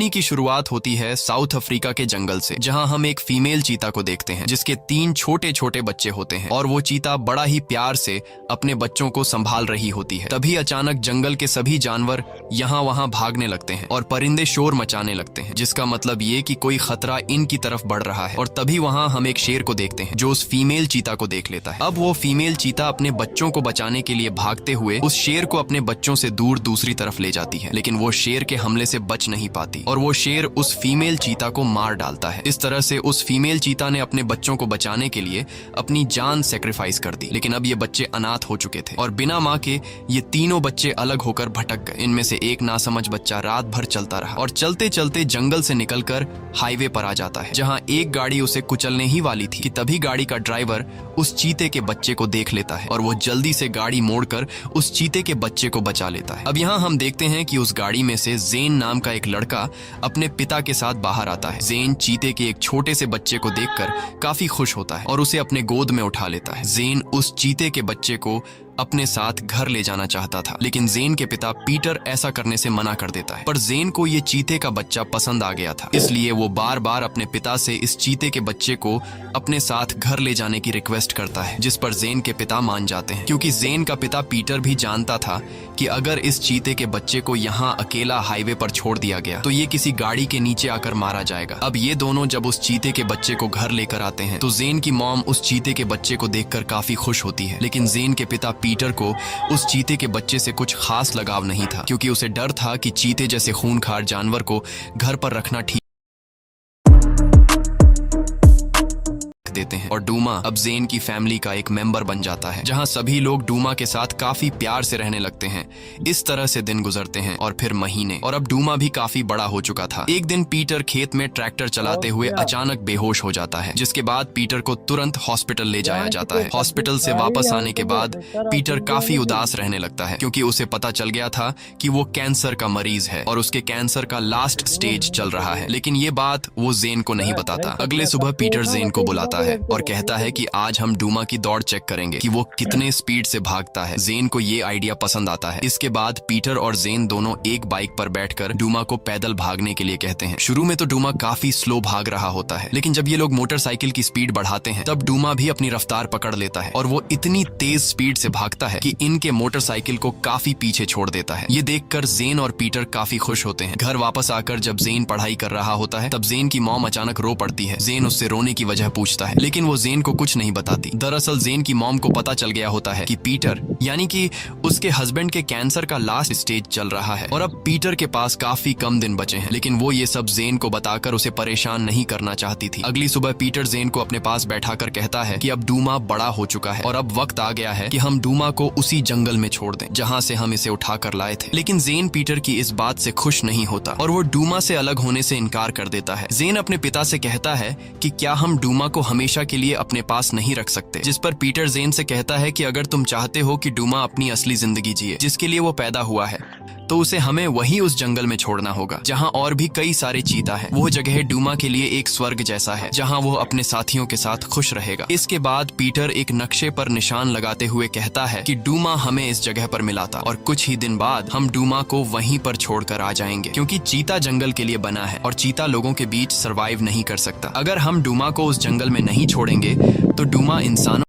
कहानी की शुरुआत होती है साउथ अफ्रीका के जंगल से, जहां हम एक फीमेल चीता को देखते हैं जिसके 3 छोटे छोटे बच्चे होते हैं और वो चीता बड़ा ही प्यार से अपने बच्चों को संभाल रही होती है। तभी अचानक जंगल के सभी जानवर यहाँ वहाँ भागने लगते हैं और परिंदे शोर मचाने लगते हैं, जिसका मतलब ये कि कोई खतरा इनकी तरफ बढ़ रहा है। और तभी वहाँ हम एक शेर को देखते हैं जो उस फीमेल चीता को देख लेता है। अब वो फीमेल चीता अपने बच्चों को बचाने के लिए भागते हुए उस शेर को अपने बच्चों से दूर दूसरी तरफ ले जाती है, लेकिन वो शेर के हमले से बच नहीं पाती और वो शेर उस फीमेल चीता को मार डालता है। इस तरह से उस फीमेल चीता ने अपने बच्चों को बचाने के लिए अपनी जान सेक्रीफाइस कर दी। लेकिन अब ये बच्चे अनाथ हो चुके थे और बिना माँ के ये तीनों बच्चे अलग होकर भटक गए। इनमें से एक नासमझ बच्चा रात भर चलता रहा और चलते चलते जंगल से निकलकर हाईवे पर आ जाता है, जहाँ एक गाड़ी उसे कुचलने ही वाली थी कि तभी गाड़ी का ड्राइवर उस चीते के बच्चे को देख लेता है और वो जल्दी से गाड़ी मोड़कर उस चीते के बच्चे को बचा लेता है। अब यहाँ हम देखते हैं कि उस गाड़ी में से ज़ेन नाम का एक लड़का अपने पिता के साथ बाहर आता है। ज़ेन चीते के एक छोटे से बच्चे को देखकर काफी खुश होता है और उसे अपने गोद में उठा लेता है। ज़ेन उस चीते के बच्चे को अपने साथ घर ले जाना चाहता था, लेकिन ज़ेन के पिता पीटर ऐसा करने से मना कर देता है। पर ज़ेन को ये चीते का बच्चा पसंद आ गया था, इसलिए वो बार बार अपने पिता से इस चीते के बच्चे को अपने साथ घर ले जाने की रिक्वेस्ट करता है, जिस पर ज़ेन के पिता मान जाते हैं, क्योंकि ज़ेन का पिता पीटर भी जानता था कि अगर इस चीते के बच्चे को यहाँ अकेला हाईवे पर छोड़ दिया गया तो ये किसी गाड़ी के नीचे आकर मारा जाएगा। अब ये दोनों जब उस चीते के बच्चे को घर लेकर आते हैं तो ज़ेन की मॉम उस चीते के बच्चे को देखकर काफी खुश होती है, लेकिन ज़ेन के पिता पीटर को उस चीते के बच्चे से कुछ खास लगाव नहीं था, क्योंकि उसे डर था कि चीते जैसे खूंखार जानवर को घर पर रखना ठीक देते हैं। और डूमा अब ज़ेन की फैमिली का एक मेंबर बन जाता है, जहां सभी लोग डूमा के साथ काफी प्यार से रहने लगते हैं। इस तरह से दिन गुजरते हैं और फिर महीने, और अब डूमा भी काफी बड़ा हो चुका था। एक दिन पीटर खेत में ट्रैक्टर चलाते हुए अचानक बेहोश हो जाता है, जिसके बाद पीटर को तुरंत हॉस्पिटल ले जाया जाता है। हॉस्पिटल से वापस आने के बाद पीटर काफी उदास रहने लगता है, क्योंकि उसे पता चल गया था कि वो कैंसर का मरीज है और उसके कैंसर का लास्ट स्टेज चल रहा है। लेकिन ये बात वो ज़ेन को नहीं बताता। अगले सुबह पीटर ज़ेन को बुलाता है और कहता है कि आज हम डूमा की दौड़ चेक करेंगे कि वो कितने स्पीड से भागता है। ज़ेन को ये आइडिया पसंद आता है। इसके बाद पीटर और ज़ेन दोनों एक बाइक पर बैठकर डूमा को पैदल भागने के लिए कहते हैं। शुरू में तो डूमा काफी स्लो भाग रहा होता है, लेकिन जब ये लोग मोटरसाइकिल की स्पीड बढ़ाते हैं तब डूमा भी अपनी रफ्तार पकड़ लेता है और वो इतनी तेज स्पीड से भागता है कि इनके मोटरसाइकिल को काफी पीछे छोड़ देता है। ये देखकर ज़ेन और पीटर काफी खुश होते हैं। घर वापस आकर जब ज़ेन पढ़ाई कर रहा होता है तब ज़ेन की मॉम अचानक रो पड़ती है। ज़ेन उससे रोने की वजह पूछता है, लेकिन वो ज़ेन को कुछ नहीं बताती। दरअसल ज़ेन की मॉम को पता चल गया होता है कि पीटर यानी कि उसके हस्बैंड के कैंसर का लास्ट स्टेज चल रहा है और अब पीटर के पास काफी कम दिन बचे हैं, लेकिन वो ये सब ज़ेन को बताकर उसे परेशान नहीं करना चाहती थी। अगली सुबह पीटर ज़ेन को अपने पास बैठाकर कहता है कि अब डूमा बड़ा हो चुका है और अब वक्त आ गया है कि हम डूमा को उसी जंगल में छोड़ दें जहां से हम इसे उठाकर लाए थे। लेकिन ज़ेन पीटर की इस बात से खुश नहीं होता और वो डूमा से अलग होने से इनकार कर देता है। ज़ेन अपने पिता से कहता है कि क्या हम डूमा को हमेशा के लिए अपने पास नहीं रख सकते, जिस पर पीटर ज़ेन से कहता है कि अगर तुम चाहते हो कि डूमा अपनी असली जिंदगी जिए जिसके लिए वो पैदा हुआ है तो उसे हमें वही उस जंगल में छोड़ना होगा जहां और भी कई सारे चीता हैं। वो जगह डूमा के लिए एक स्वर्ग जैसा है जहां वो अपने साथियों के साथ खुश रहेगा। इसके बाद पीटर एक नक्शे पर निशान लगाते हुए कहता है कि डूमा हमें इस जगह पर मिला था और कुछ ही दिन बाद हम डूमा को वहीं पर छोड़कर आ जाएंगे, क्योंकि चीता जंगल के लिए बना है और चीता लोगों के बीच सर्वाइव नहीं कर सकता। अगर हम डूमा को उस जंगल में नहीं छोड़ेंगे तो डूमा इंसानों